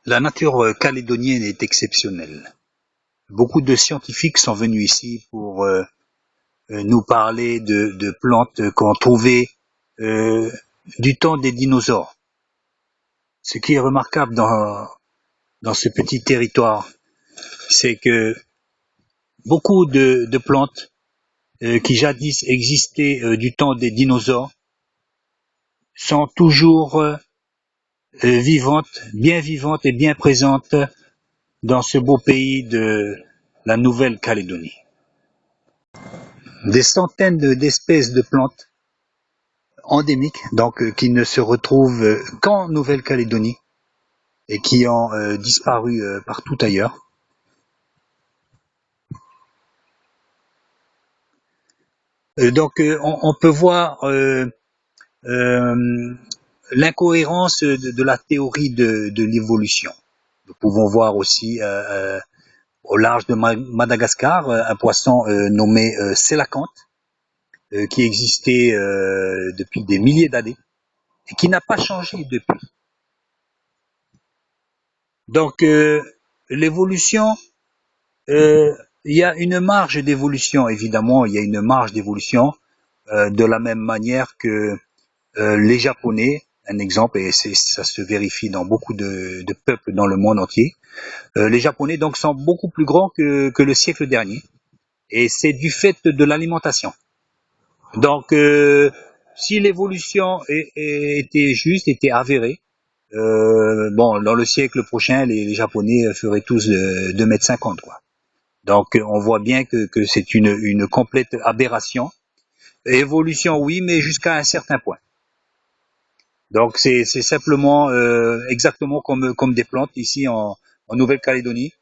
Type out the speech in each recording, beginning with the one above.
La nature calédonienne est exceptionnelle. Beaucoup de scientifiques sont venus ici pour nous parler de plantes qu'on trouvait euh, du temps des dinosaures. Ce qui est remarquable dans ce petit territoire, c'est que beaucoup de plantes qui jadis existaient du temps des dinosaures sont toujours vivantes et bien présentes dans ce beau pays de la Nouvelle-Calédonie. Des centaines d'espèces de plantes endémiques, donc qui ne se retrouvent qu'en Nouvelle-Calédonie et qui ont disparu partout ailleurs. On peut voir l'incohérence de la théorie de l'évolution. Nous pouvons voir aussi au large de Madagascar un poisson nommé sélacanthe qui existait depuis des milliers d'années et qui n'a pas changé depuis. Donc l'évolution, il y a une marge d'évolution, évidemment, il y a une marge d'évolution de la même manière que les Japonais, un exemple, et ça se vérifie dans beaucoup de peuples dans le monde entier, les Japonais donc sont beaucoup plus grands que le siècle dernier, et c'est du fait de l'alimentation. Donc, si l'évolution était juste, était avérée, bon, dans le siècle prochain, les Japonais feraient tous 2,50 m, quoi. Donc, on voit bien que c'est une complète aberration. Évolution, oui, mais jusqu'à un certain point. Donc, c'est simplement exactement comme des plantes ici en Nouvelle-Calédonie,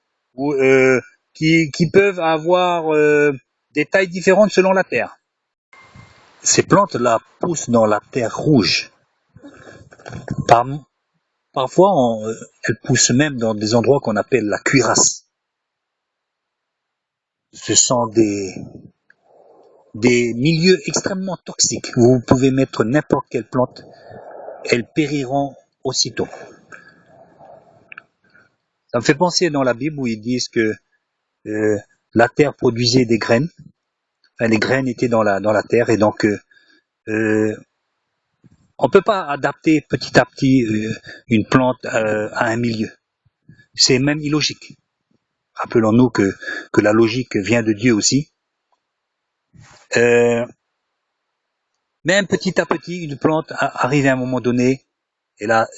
qui peuvent avoir des tailles différentes selon la terre. Ces plantes-là poussent dans la terre rouge. Parfois, elles poussent même dans des endroits qu'on appelle la cuirasse. Ce sont des milieux extrêmement toxiques. Vous pouvez mettre n'importe quelle plante, elles périront aussitôt. Ça me fait penser dans la Bible où ils disent que la terre produisait des graines. Enfin, les graines étaient dans la terre et donc on peut pas adapter petit à petit une plante à un milieu. C'est même illogique. Rappelons-nous que la logique vient de Dieu aussi. Même petit à petit, une plante arrive à un moment donné, elle a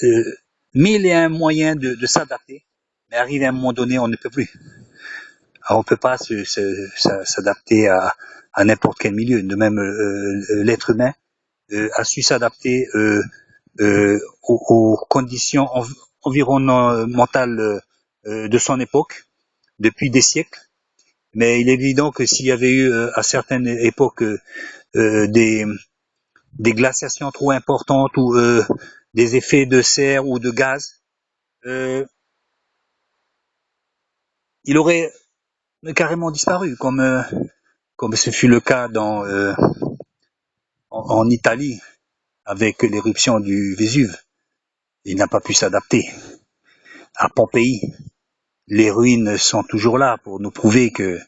mille et un moyens de s'adapter, mais arrive à un moment donné, on ne peut plus. Alors, on ne peut pas s'adapter à n'importe quel milieu. De même, l'être humain a su s'adapter aux conditions environnementales de son époque depuis des siècles. Mais il est évident que s'il y avait eu à certaines époques des glaciations trop importantes ou des effets de serre ou de gaz, il aurait carrément disparu, comme ce fut le cas en Italie avec l'éruption du Vésuve. Il n'a pas pu s'adapter. À Pompéi, les ruines sont toujours là pour nous prouver que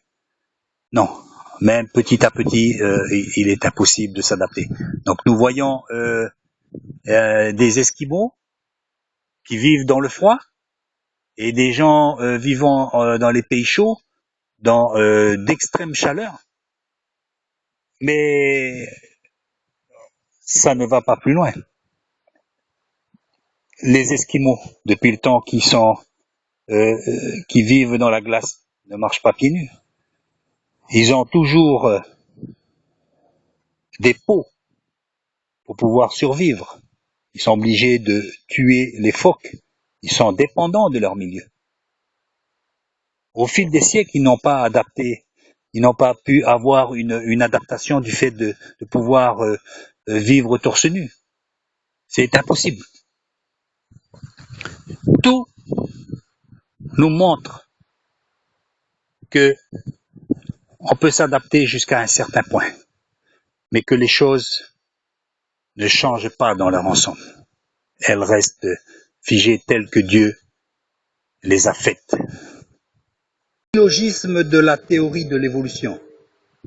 non, même petit à petit, il est impossible de s'adapter. Donc nous voyons des Esquimaux qui vivent dans le froid et des gens vivant dans les pays chauds, dans d'extrêmes chaleurs. Mais ça ne va pas plus loin. Les Esquimaux, depuis le temps qui vivent dans la glace, ne marchent pas pieds nus. Ils ont toujours des peaux pour pouvoir survivre. Ils sont obligés de tuer les phoques. Ils sont dépendants de leur milieu. Au fil des siècles, ils n'ont pas adapté, ils n'ont pas pu avoir une adaptation du fait de pouvoir vivre torse nu. C'est impossible. Tout nous montre que on peut s'adapter jusqu'à un certain point, mais que les choses ne changent pas dans leur ensemble. Elles restent figées telles que Dieu les affecte. Logisme de la théorie de l'évolution.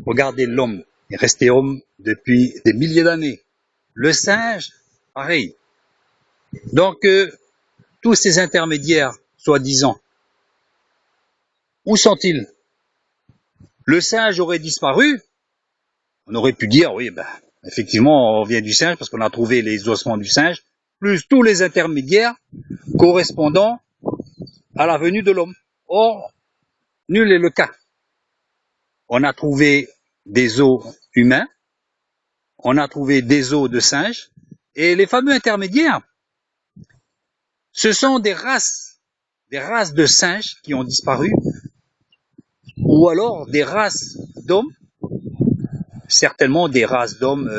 Regardez, l'homme est resté homme depuis des milliers d'années. Le singe, pareil. Donc, tous ces intermédiaires, soi-disant, où sont-ils? Le singe aurait disparu. On aurait pu dire, oui, ben, effectivement, on vient du singe parce qu'on a trouvé les ossements du singe, plus tous les intermédiaires correspondant à la venue de l'homme. Or, nul n'est le cas. On a trouvé des os humains, on a trouvé des os de singes, et les fameux intermédiaires, ce sont des races de singes qui ont disparu, ou alors des races d'hommes, certainement des races d'hommes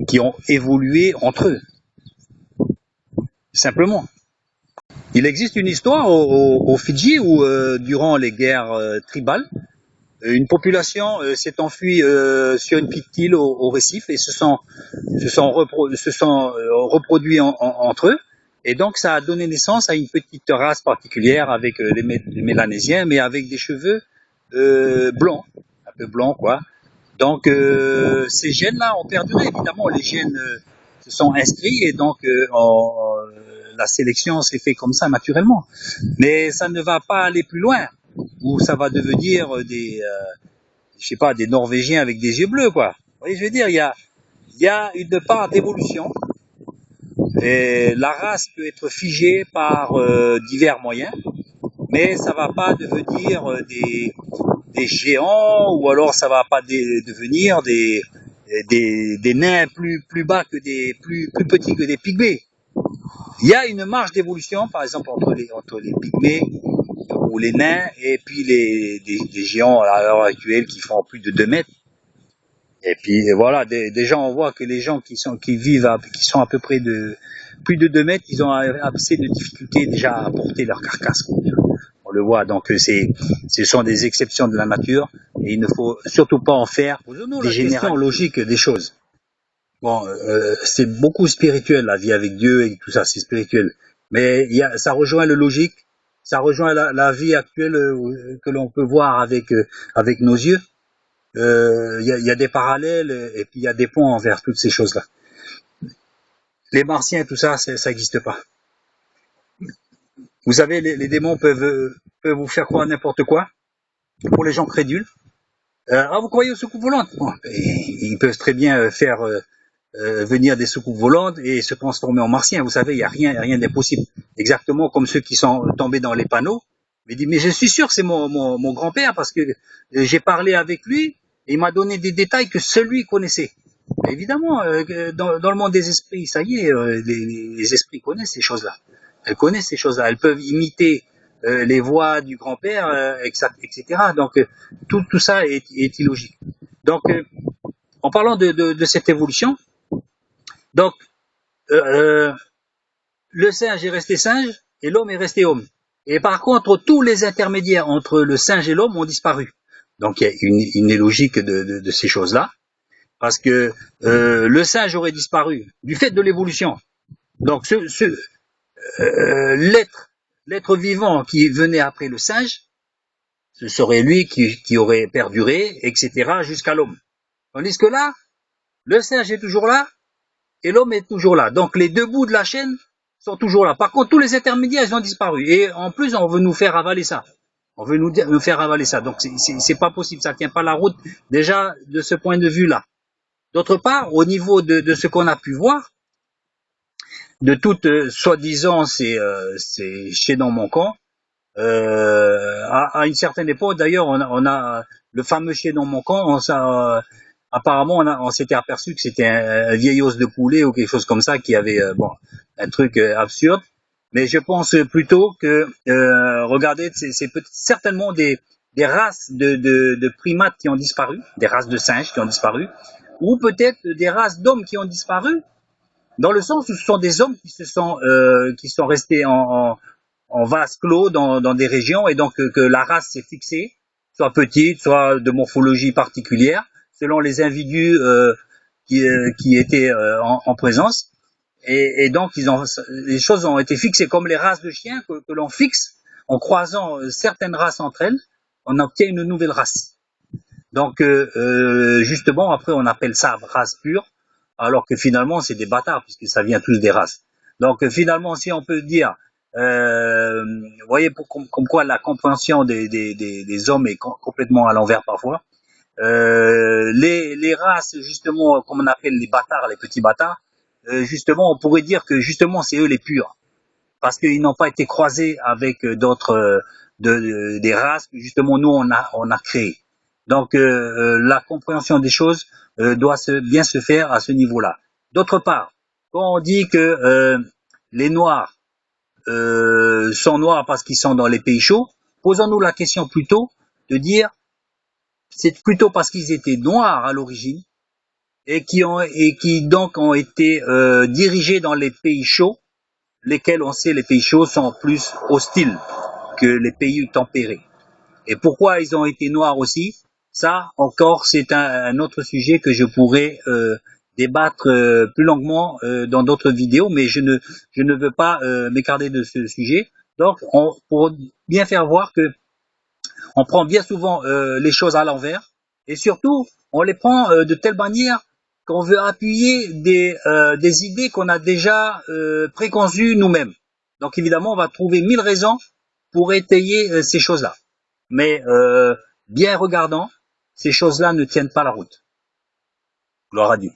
qui ont évolué entre eux, simplement. Il existe une histoire au Fidji où, durant les guerres tribales, une population s'est enfuie sur une petite île au récif et se sont reproduits entre eux. Et donc, ça a donné naissance à une petite race particulière avec les Mélanésiens, mais avec des cheveux blancs, un peu blancs, quoi. Donc, ces gènes-là ont perduré. Évidemment, les gènes se sont inscrits et donc la sélection s'est fait comme ça naturellement. Mais ça ne va pas aller plus loin, où ça va devenir je sais pas, des Norvégiens avec des yeux bleus, quoi. Vous voyez, je veux dire, il y a une part d'évolution. Et la race peut être figée par divers moyens, mais ça va pas devenir des géants, ou alors ça va pas devenir des nains plus bas que plus petits que des pygmées. Il y a une marge d'évolution, par exemple, entre les pygmées ou les nains et puis des géants à l'heure actuelle qui font plus de 2 mètres. Et puis voilà, déjà on voit que les gens qui sont à peu près de plus de 2 mètres, ils ont assez de difficultés déjà à porter leur carcasse. On le voit, donc ce sont des exceptions de la nature et il ne faut surtout pas en faire des générations logiques des choses. Bon, c'est beaucoup spirituel, la vie avec Dieu et tout ça, c'est spirituel. Mais ça rejoint le logique, ça rejoint la vie actuelle que l'on peut voir avec nos yeux. Il y a des parallèles et puis il y a des ponts envers toutes ces choses-là. Les martiens, tout ça, ça n'existe pas. Vous savez, les démons peuvent vous faire croire n'importe quoi, pour les gens crédules. Vous croyez aux soucoupes volantes? Bon, ils peuvent très bien faire venir des soucoupes volantes et se transformer en martiens. Vous savez, il n'y a rien d'impossible. Exactement comme ceux qui sont tombés dans les panneaux. Mais je suis sûr que c'est mon grand-père parce que j'ai parlé avec lui et il m'a donné des détails que seul lui connaissait. Évidemment, dans le monde des esprits, ça y est, les esprits connaissent ces choses-là. Elles connaissent ces choses-là. Elles peuvent imiter les voix du grand-père, etc. Donc, tout ça est illogique. Donc, en parlant de cette évolution, donc, le singe est resté singe et l'homme est resté homme. Et par contre, tous les intermédiaires entre le singe et l'homme ont disparu. Donc, il y a une illogique de ces choses-là. Parce que le singe aurait disparu du fait de l'évolution. Donc, l'être vivant qui venait après le singe, ce serait lui qui aurait perduré, etc., jusqu'à l'homme. Tandis que là, le singe est toujours là et l'homme est toujours là. Donc, les deux bouts de la chaîne sont toujours là. Par contre, tous les intermédiaires, ils ont disparu. Et en plus, on veut nous faire avaler ça. On veut nous faire avaler ça. Donc, c'est pas possible. Ça tient pas la route, déjà, de ce point de vue-là. D'autre part, au niveau de ce qu'on a pu voir, de toutes, soi-disant, ces chaînons manquants, à une certaine époque, d'ailleurs, on a le fameux chaînon manquant, apparemment, on s'était aperçu que c'était un vieil os de poulet ou quelque chose comme ça qui avait, un truc absurde. Mais je pense plutôt que, regardez, c'est certainement des races de primates qui ont disparu, des races de singes qui ont disparu, ou peut-être des races d'hommes qui ont disparu, dans le sens où ce sont des hommes qui sont restés en vase clos dans des régions, et donc que la race s'est fixée, soit petite, soit de morphologie particulière, selon les individus qui étaient en présence, et donc les choses ont été fixées comme les races de chiens que l'on fixe en croisant certaines races entre elles, on obtient une nouvelle race. Donc, justement, après, on appelle ça race pure, alors que finalement, c'est des bâtards, puisque ça vient tous des races. Donc, finalement, si on peut dire, vous voyez, comme quoi la compréhension des hommes est complètement à l'envers parfois. Les races, justement, comme on appelle les bâtards, les petits bâtards, justement, on pourrait dire que justement, c'est eux les purs, parce qu'ils n'ont pas été croisés avec d'autres des races que justement nous on a créées. Donc la compréhension des choses doit bien se faire à ce niveau-là. D'autre part, quand on dit que les Noirs sont noirs parce qu'ils sont dans les pays chauds, posons-nous la question plutôt de dire c'est plutôt parce qu'ils étaient noirs à l'origine et qui donc ont été dirigés dans les pays chauds, lesquels on sait les pays chauds sont plus hostiles que les pays tempérés. Et pourquoi ils ont été noirs aussi, ça encore c'est un autre sujet que je pourrais débattre plus longuement dans d'autres vidéos, mais je ne veux pas m'écarter de ce sujet. Donc pour bien faire voir que on prend bien souvent les choses à l'envers, et surtout on les prend de telle manière qu'on veut appuyer des idées qu'on a déjà préconçues nous-mêmes. Donc évidemment, on va trouver 1000 raisons pour étayer ces choses-là. Mais bien regardant, ces choses-là ne tiennent pas la route. Gloire à Dieu.